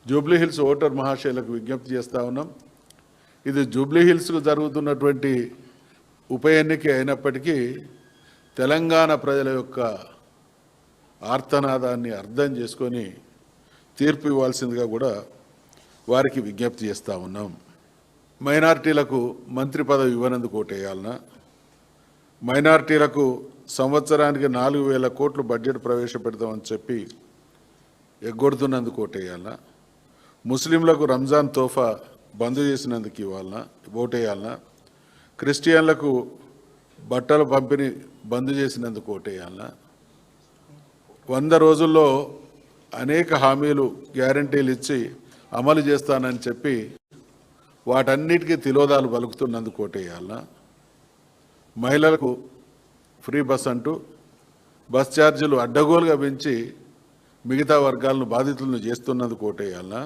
Jubilee hills voter మహాశయులకు విజ్ఞప్తి చేస్తూ ఉన్నాం. ఇది జూబ్లీ హిల్స్కు జరుగుతున్నటువంటి ఉప ఎన్నిక అయినప్పటికీ తెలంగాణ ప్రజల యొక్క ఆర్తనాదాన్ని అర్థం చేసుకొని తీర్పు ఇవ్వాల్సిందిగా కూడా వారికి విజ్ఞప్తి చేస్తూ ఉన్నాం. మైనార్టీలకు మంత్రి పదవి ఇవ్వనందుకు ఓటేయాలన్నా, మైనార్టీలకు సంవత్సరానికి 4,000 కోట్లు బడ్జెట్ ప్రవేశపెడతామని చెప్పి ఎగ్గొడుతున్నందుకు ఓటేయాలన్నా, ముస్లింలకు రంజాన్ తోఫా బంద్ చేసినందుకు ఇవ్వాలన్నా ఓటేయాలన్నా, క్రిస్టియన్లకు బట్టల పంపిణీ బంద్ చేసినందుకు ఓటేయాలన్నా, 100 రోజుల్లో అనేక హామీలు గ్యారంటీలు ఇచ్చి అమలు చేస్తానని చెప్పి వాటన్నిటికీ తిలోదాలు పలుకుతున్నందుకు ఓటేయాలన్నా, మహిళలకు ఫ్రీ బస్ అంటూ బస్ ఛార్జీలు అడ్డగోలుగా పెంచి మిగతా వర్గాలను బాధితులను చేస్తున్నందుకు ఓటేయాలన్నా,